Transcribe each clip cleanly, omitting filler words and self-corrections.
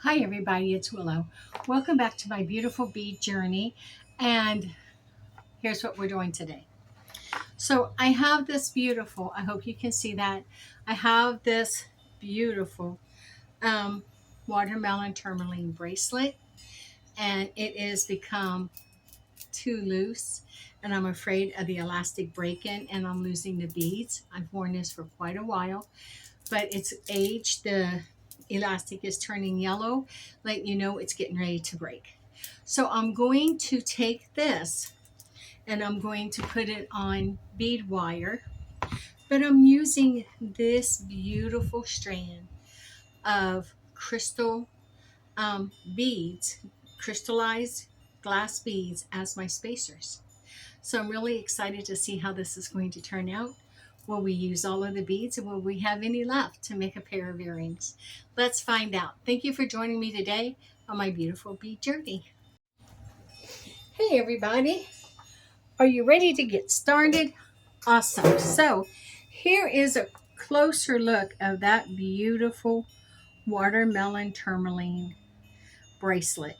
Hi everybody, it's Willow. Welcome back to my beautiful bead journey. And here's what we're doing today. So I have this beautiful, I hope you can see that. I have this beautiful um, watermelon tourmaline bracelet, and it has become too loose, and I'm afraid of the elastic break-in and I'm losing the beads. I've worn this for quite a while, but it's aged. The elastic is turning yellow, letting you know it's getting ready to break. So I'm going to take this and I'm going to put it on bead wire, but I'm using this beautiful strand of crystal beads, crystallized glass beads as my spacers. So I'm really excited to see how this is going to turn out. Will we use all of the beads, and will we have any left to make a pair of earrings? Let's find out. Thank you for joining me today on my beautiful bead journey. Hey everybody, are you ready to get started? Awesome. So here is a closer look of that beautiful watermelon tourmaline bracelet.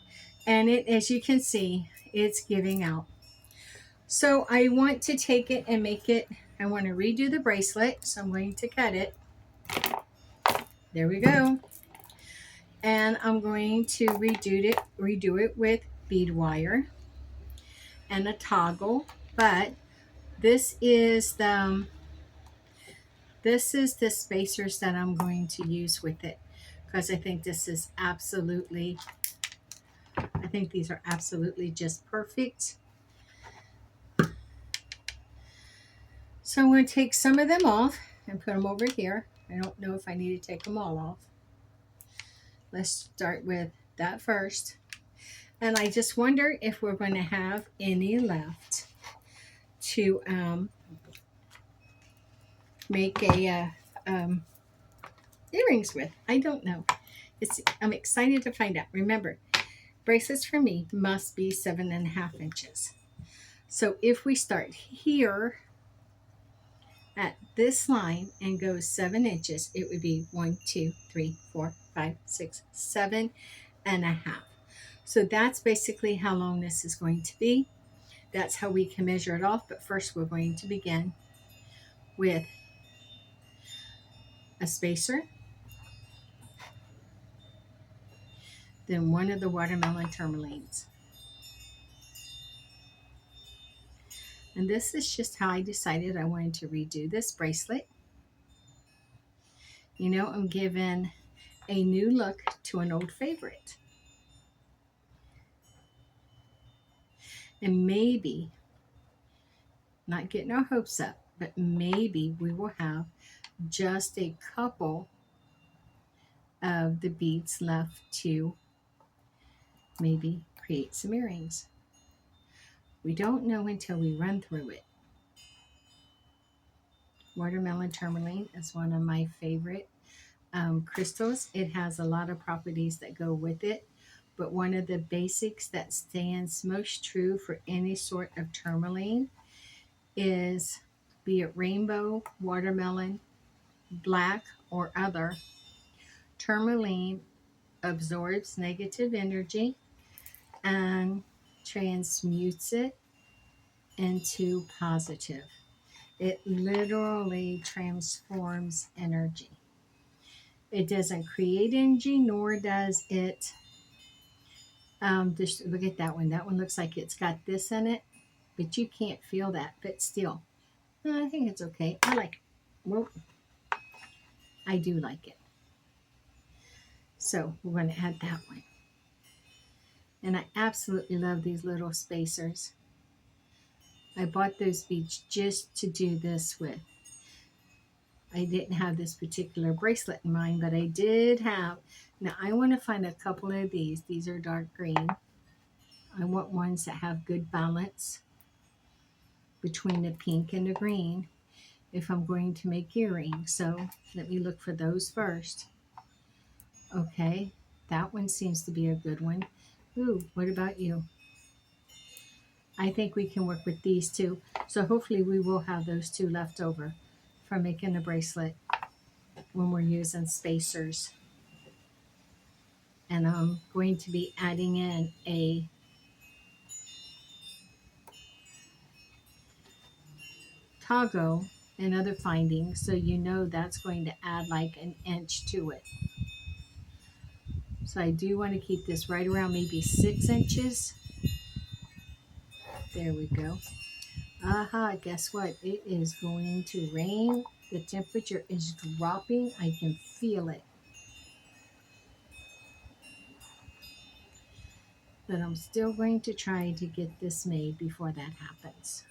And it, as you can see, it's giving out. So I want to take it and make it, I want to redo the bracelet. So I'm going to cut it. There we go. And I'm going to redo it with bead wire and a toggle. But this is the spacers that I'm going to use with it, because I think this is absolutely, I think these are absolutely just perfect. So I'm going to take some of them off and put them over here. I don't know if I need to take them all off. Let's start with that first. And I just wonder if we're going to have any left to make a earrings with. I don't know. I'm excited to find out. Remember, bracelets for me must be 7.5 inches. So if we start here at this line and go 7 inches, it would be 1, 2, 3, 4, 5, 6, 7.5. So that's basically how long this is going to be. That's how we can measure it off. But first we're going to begin with a spacer, then one of the watermelon tourmalines. And this is just how I decided I wanted to redo this bracelet. You know, I'm giving a new look to an old favorite. And maybe, not getting our hopes up, but maybe we will have just a couple of the beads left to maybe create some earrings. We don't know until we run through it. Watermelon tourmaline is one of my favorite crystals. It has a lot of properties that go with it, but one of the basics that stands most true for any sort of tourmaline is, be it rainbow, watermelon, black, or other, tourmaline absorbs negative energy and transmutes it into positive. It literally transforms energy. It doesn't create energy, nor does it, just look at that one. That one looks like it's got this in it, but you can't feel that. But still, I think it's okay. I like it. Well, I do like it. So we're going to add that one. And I absolutely love these little spacers. I bought those beads just to do this with. I didn't have this particular bracelet in mind, but I did have. Now I want to find a couple of these. These are dark green. I want ones that have good balance between the pink and the green if I'm going to make earrings. So let me look for those first. Okay, that one seems to be a good one. Ooh, what about you? I think we can work with these two. So hopefully we will have those two left over for making the bracelet when we're using spacers and I'm going to be adding in a toggle and other findings, so you know that's going to add like an inch to it. So I do want to keep this right around maybe 6 inches. There we go. Aha, guess what? It is going to rain. The temperature is dropping. I can feel it. But I'm still going to try to get this made before that happens.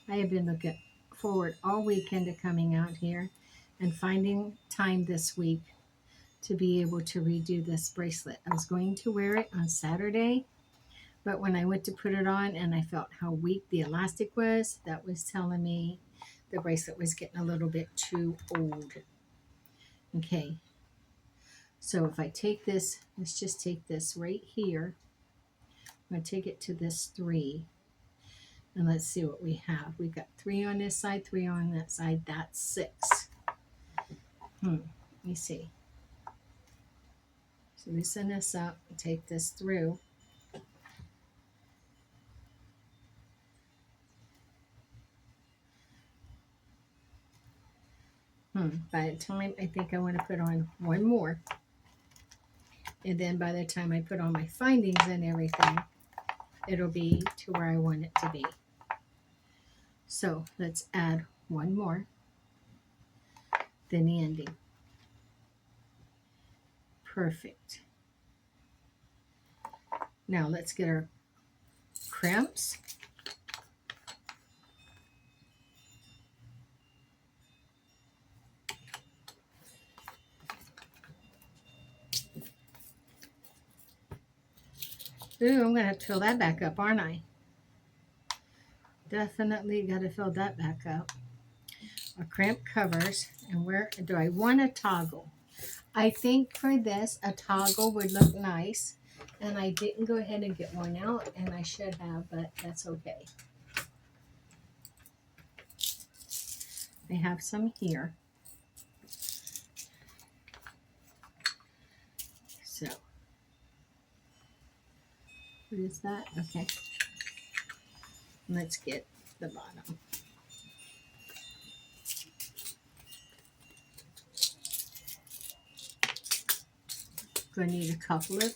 I have been looking forward all weekend to coming out here and finding time this week to be able to redo this bracelet. I was going to wear it on Saturday, but when I went to put it on and I felt how weak the elastic was, that was telling me the bracelet was getting a little bit too old. Okay, so if I take this, let's just take this right here. I'm going to take it to this 3. And let's see what we have. We've got 3 on this side, 3 on that side. That's 6. Let me see. So loosen this up and take this through. By the time I think I want to put on one more. And then by the time I put on my findings and everything, it'll be to where I want it to be. So let's add one more. Then the ending. Perfect. Now let's get our crimps. Ooh, I'm going to have to fill that back up, aren't I? Definitely got to fill that back up. Our crimp covers. And where do I want a toggle? I think for this, a toggle would look nice. And I didn't go ahead and get one out, and I should have, but that's okay. I have some here. So, what is that? Okay. Let's get the bottom. Going to need a couple of.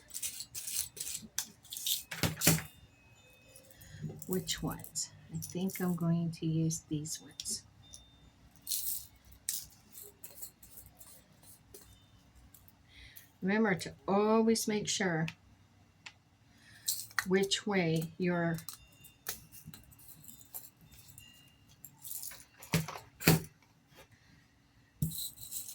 Which ones? I think I'm going to use these ones. Remember to always make sure which way you're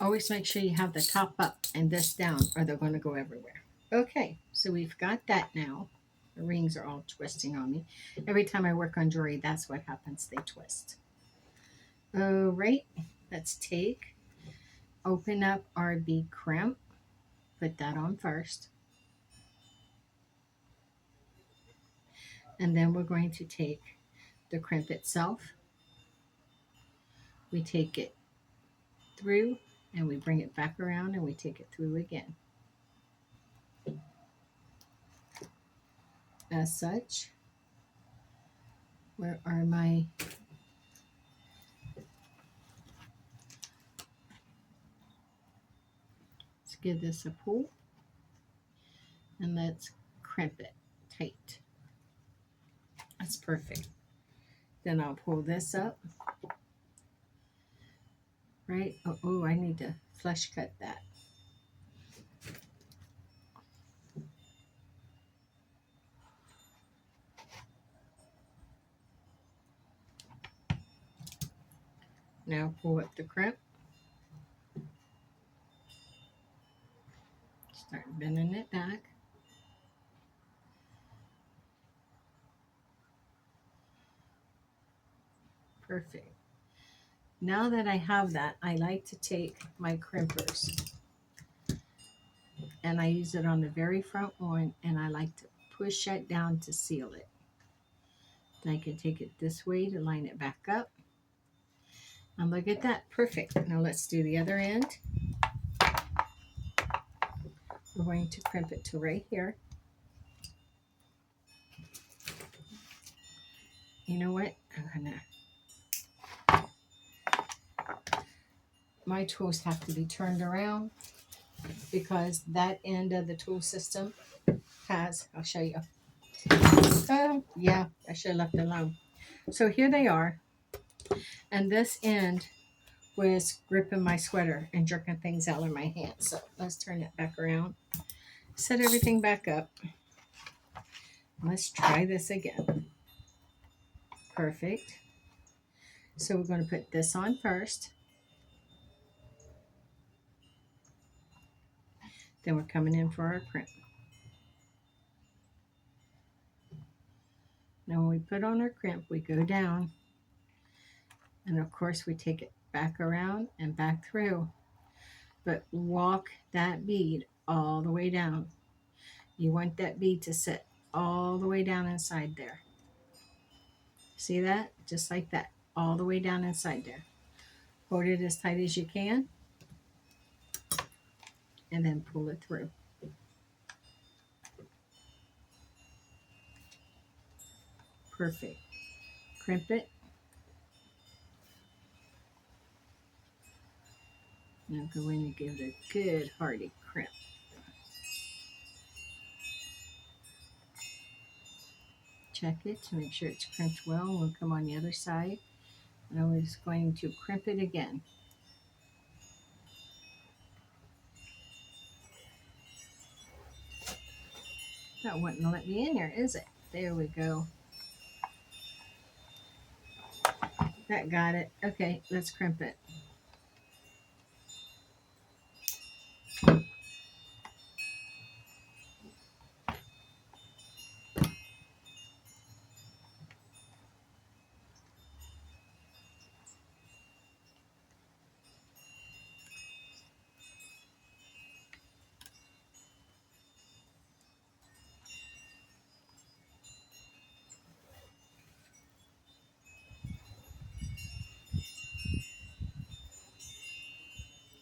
always make sure you have the top up and this down, or they're going to go everywhere. Okay, so we've got that now. The rings are all twisting on me. Every time I work on jewelry, that's what happens. They twist. All right, let's open up our bead crimp. Put that on first. And then we're going to take the crimp itself. We take it through and we bring it back around and we take it through again. As such, where are my let's give this a pull and let's crimp it tight. That's perfect. Then I'll pull this up. Right? Oh, I need to flush cut that. Now pull up the crimp. Start bending it back. Perfect. Now that I have that, I like to take my crimpers and I use it on the very front one, and I like to push it down to seal it. Then I can take it this way to line it back up. And look at that, perfect. Now let's do the other end. we're going to crimp it to right here. You know what? My tools have to be turned around because that end of the tool system has, I'll show you. Yeah, I should have left it alone. So here they are. And this end was gripping my sweater and jerking things out of my hand. So let's turn it back around. Set everything back up. Let's try this again. Perfect. So we're going to put this on first. Then we're coming in for our crimp. Now when we put on our crimp, we go down. And of course we take it back around and back through. But walk that bead all the way down. You want that bead to sit all the way down inside there. See that? Just like that. All the way down inside there. Hold it as tight as you can. And then pull it through. Perfect. Crimp it. Now go in and give it a good hearty crimp. Check it to make sure it's crimped well. We'll come on the other side. And I was going to crimp it again. That wouldn't let me in here, is it? There we go. That got it. Okay, let's crimp it.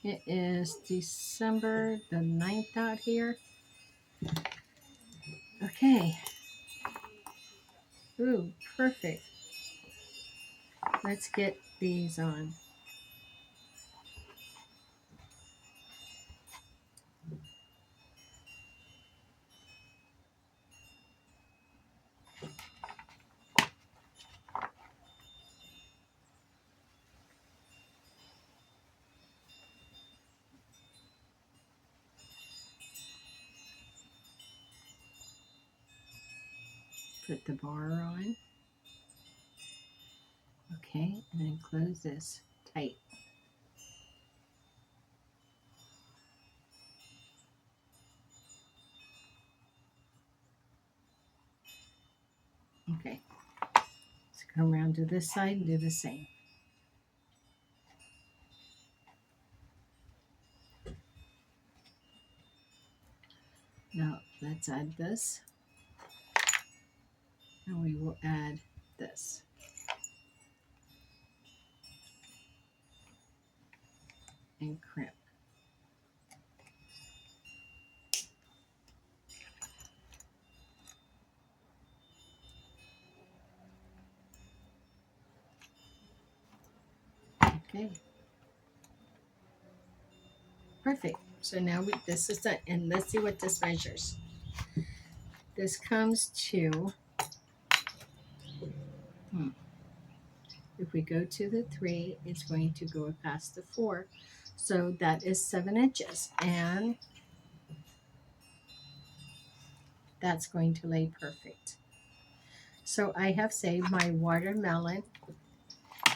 It is December the 9th out here. Okay. Ooh, perfect. Let's get these on. Put the bar on. Okay, and then close this tight. Okay, let's come around to this side and do the same. Now let's add this. And we will add this. And crimp. Okay. Perfect. So now this is done. And let's see what this measures. This comes to, if we go to the 3, it's going to go past the 4. So that is 7 inches. And that's going to lay perfect. So I have saved my watermelon.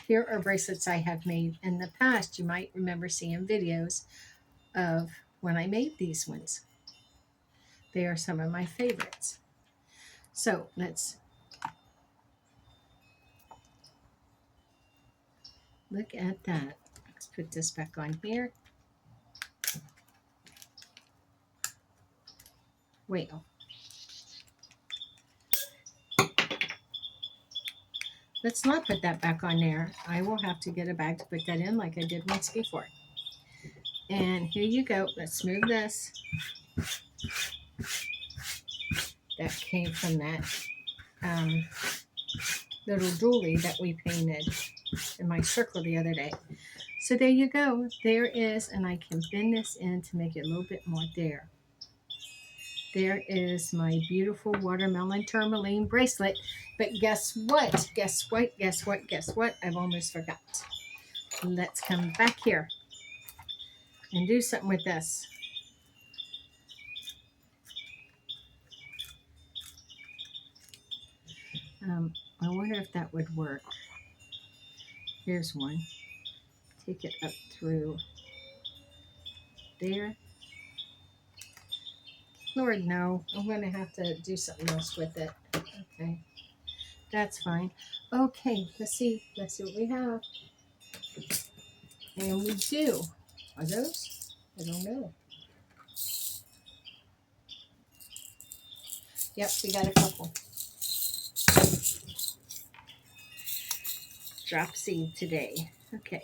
Here are bracelets I have made in the past. You might remember seeing videos of when I made these ones. They are some of my favorites. So let's look at that. Let's put this back on here. Wait. Let's not put that back on there. I will have to get a bag to put that in like I did once before. And here you go. Let's move this. that came from that little doily that we painted in my circle the other day. So there you go. There is, and I can bend this in to make it a little bit more there. There is my beautiful watermelon tourmaline bracelet. But guess what? Guess what? Guess what? Guess what? I've almost forgot. Let's come back here and do something with this. I wonder if that would work. Here's one. Take it up through there. Lord, no. I'm going to have to do something else with it. Okay. That's fine. Okay, let's see. Let's see what we have. And we do. Are those? I don't know. Yep, we got a couple. Drop seed today. Okay.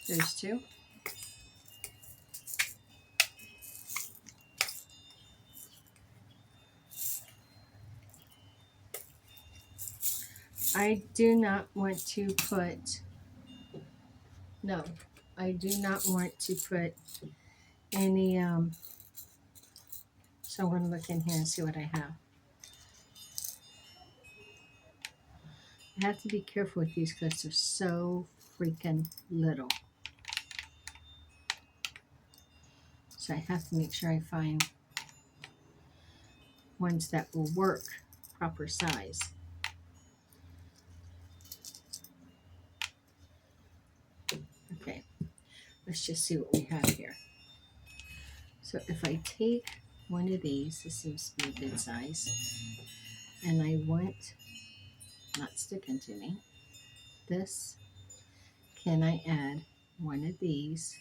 There's two. I do not want to put, no, I do not want to put any, so I'm going to look in here and see what I have. I have to be careful with these because they're so freaking little. So I have to make sure I find ones that will work proper size. Okay, let's just see what we have here. So if I take one of these, this seems to be a good size, and I want, not sticking to me, this, can I add one of these?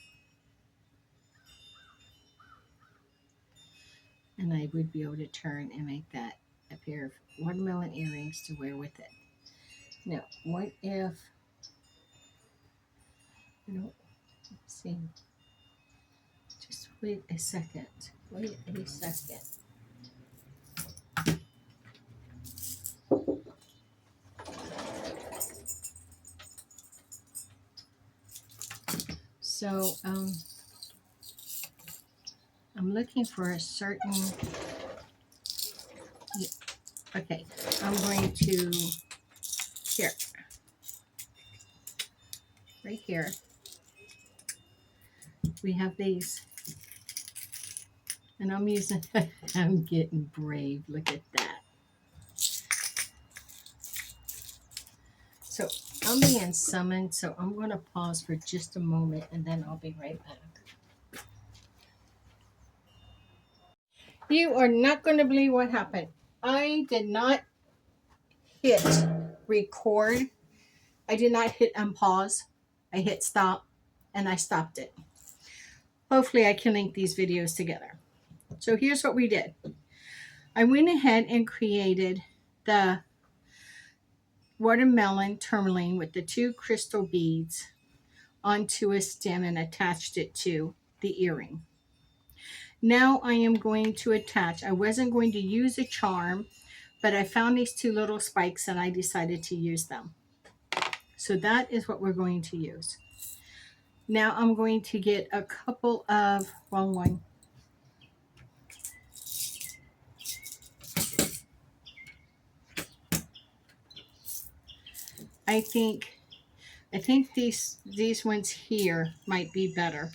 And I would be able to turn and make that a pair of watermelon earrings to wear with it. Now, what if, let's see, just wait a second. Wait a second. So, I'm looking for a certain, okay, I'm going to, here, right here, we have these, and I'm using, I'm getting brave, look at that. So I'm being summoned, so I'm going to pause for just a moment, and then I'll be right back. You are not going to believe what happened. I did not hit record. I did not hit unpause. I hit stop, and I stopped it. Hopefully I can link these videos together. So here's what we did. I went ahead and created the watermelon tourmaline with the 2 crystal beads onto a stem and attached it to the earring. Now I am going to attach, I wasn't going to use a charm, but I found these 2 little spikes and I decided to use them. So that is what we're going to use. Now I'm going to get a couple of, wrong one. I think these ones here might be better.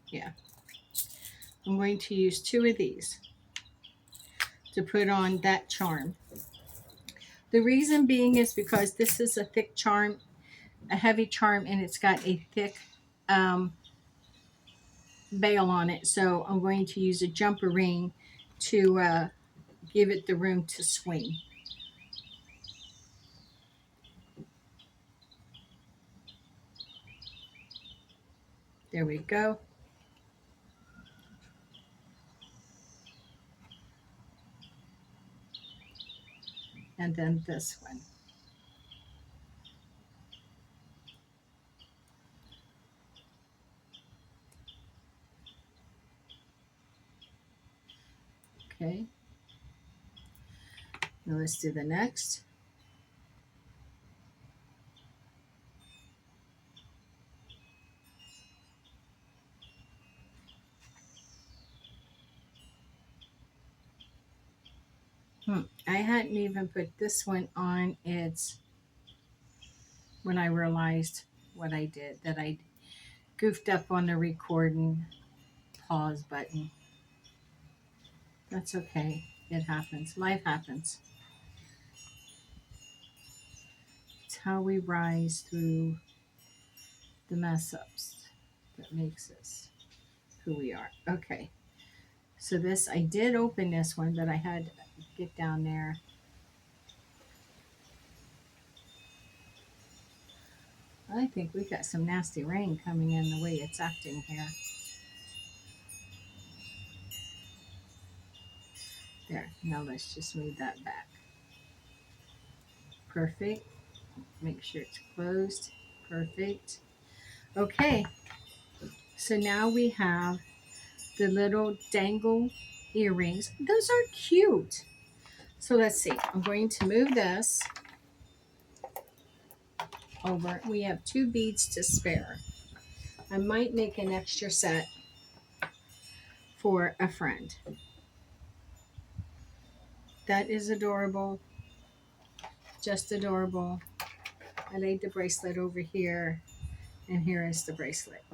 Yeah. I'm going to use 2 of these to put on that charm. The reason being is because this is a thick charm, a heavy charm, and it's got a thick bail on it. So I'm going to use a jumper ring to give it the room to swing. There we go. And then this one. Okay. Now let's do the next. I hadn't even put this one on. It's when I realized what I did, that I goofed up on the recording pause button. That's okay. It happens. Life happens. It's how we rise through the mess ups that makes us who we are. Okay. So this, I did open this one, but I had to get down there. I think we got some nasty rain coming in the way it's acting here. There. Now let's just move that back. Perfect. Make sure it's closed. Perfect. Okay. So now we have the little dangle earrings. Those are cute. So let's see. I'm going to move this over. We have 2 beads to spare. I might make an extra set for a friend. That is adorable. Just adorable. I laid the bracelet over here, and here is the bracelet.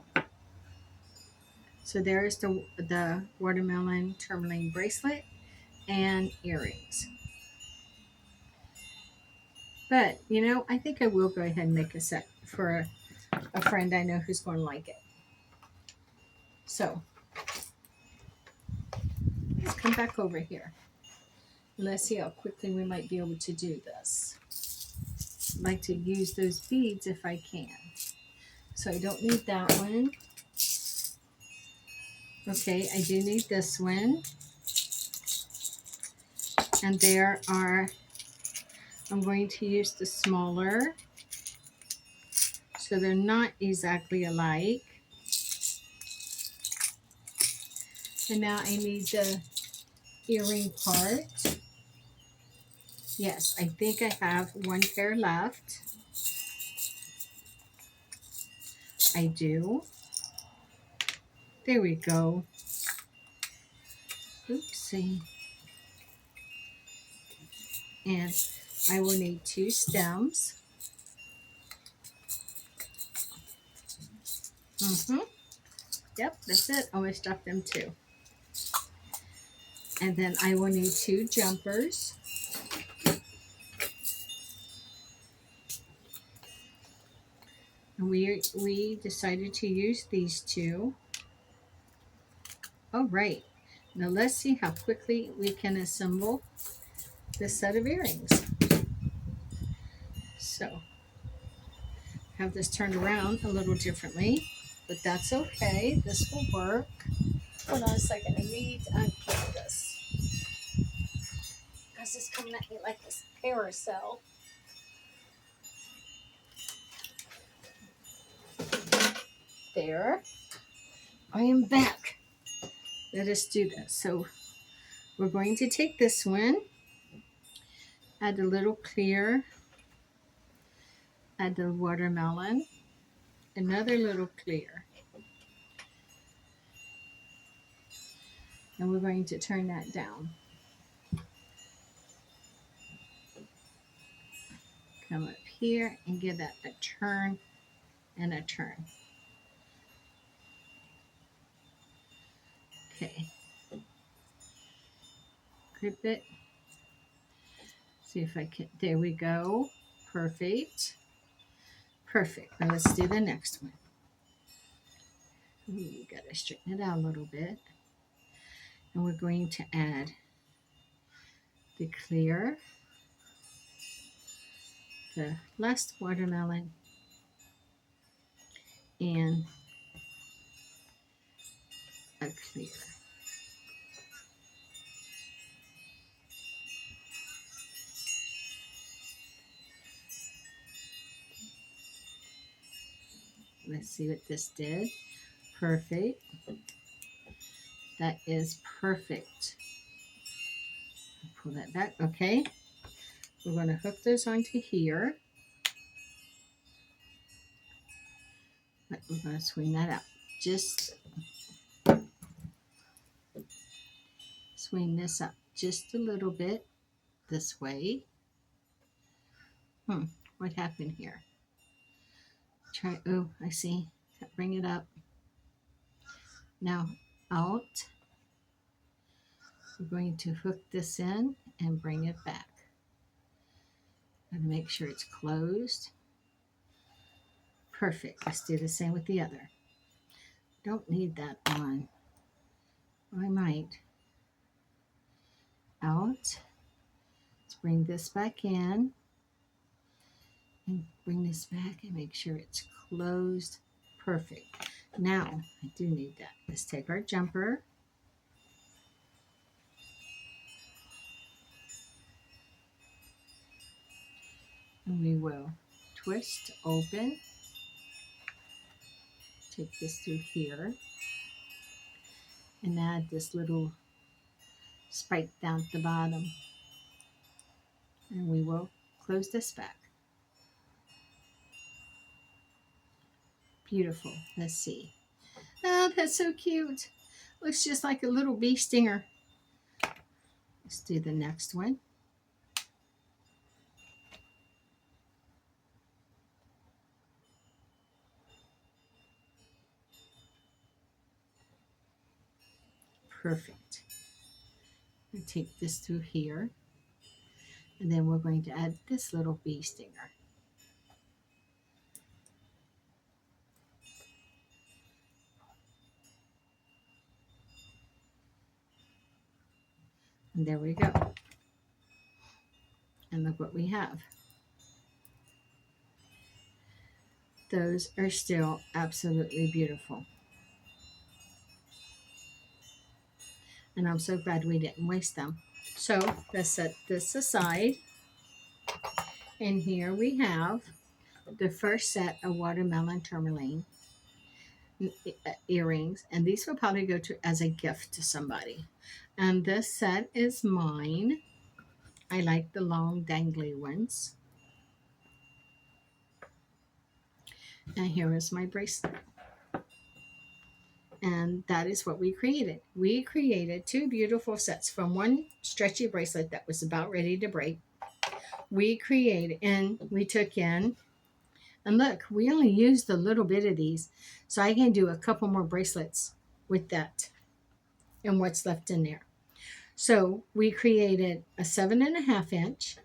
So there is the watermelon tourmaline bracelet and earrings. But, you know, I think I will go ahead and make a set for a friend I know who's going to like it. So, let's come back over here. Let's see how quickly we might be able to do this. I'd like to use those beads if I can. So I don't need that one. Okay, I do need this one. And there are, I'm going to use the smaller. So they're not exactly alike. And now I need the earring part. Yes, I think I have 1 pair left. I do. There we go. Oopsie. And I will need 2 stems. Yep, that's it. Almost dropped them too. And then I will need 2 jumpers. And we decided to use these 2. All right. Now let's see how quickly we can assemble this set of earrings. So, have this turned around a little differently, but that's okay. This will work. Hold on a second. I need to unclip this, because it's coming at me like this carousel. There. I am back. Let us do this. So we're going to take this one, add a little clear, add the watermelon, another little clear. And we're going to turn that down. Come up here and give that a turn and a turn. Okay. Grip it. See if I can. There we go. Perfect. Perfect. Now let's do the next one. You got to straighten it out a little bit. And we're going to add the clear, the last watermelon, and a clear. Let's see what this did. Perfect. That is perfect. pull that back. Okay. We're going to hook those onto here. We're going to swing that out. Just swing this up just a little bit this way. What happened here? Try, oh, I see. Bring it up. Now out. We're going to hook this in and bring it back. And make sure it's closed. Perfect. Let's do the same with the other. Don't need that on. I might. Out. Let's bring this back in. And bring this back and make sure it's closed. Perfect. Now, I do need that. Let's take our jumper. And we will twist open. Take this through here. And add this little spike down at the bottom. And we will close this back. Beautiful. Let's see. Oh, that's so cute. Looks just like a little bee stinger. Let's do the next one. Perfect. I'll take this through here. And then we're going to add this little bee stinger. And there we go. And look what we have. Those are still absolutely beautiful. And I'm so glad we didn't waste them. So let's set this aside. And here we have the first set of watermelon tourmaline earrings. And these will probably go to as a gift to somebody. And this set is mine. I like the long dangly ones. And here is my bracelet. And that is what we created. We created two beautiful sets from one stretchy bracelet that was about ready to break. We created, and we took in, and look, we only used a little bit of these. So I can do a couple more bracelets with that and what's left in there. So we created a 7.5 inch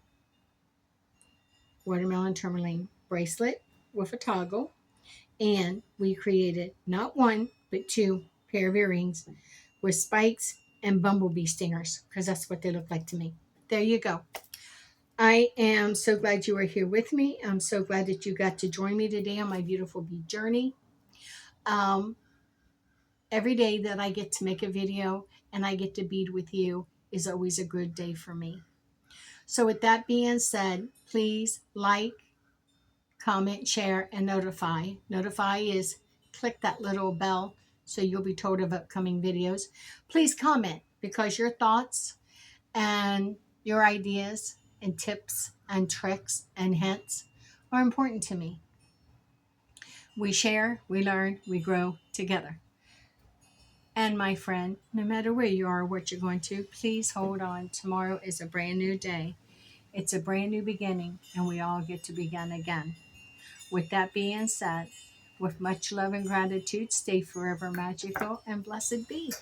watermelon tourmaline bracelet with a toggle. And we created not one, but two pair of earrings with spikes and bumblebee stingers, because that's what they look like to me. There you go. I am so glad you are here with me. I'm so glad that you got to join me today on my beautiful bead journey. Every day that I get to make a video and I get to bead with you is always a good day for me. So with that being said, please like, comment, share, and notify. Notify is click that little bell so you'll be told of upcoming videos. Please comment, because your thoughts and your ideas and tips and tricks and hints are important to me. We share, we learn, we grow together. And my friend, no matter where you are or what you're going to, please hold on. Tomorrow is a brand new day. It's a brand new beginning, and we all get to begin again. With that being said, with much love and gratitude, stay forever magical and blessed be.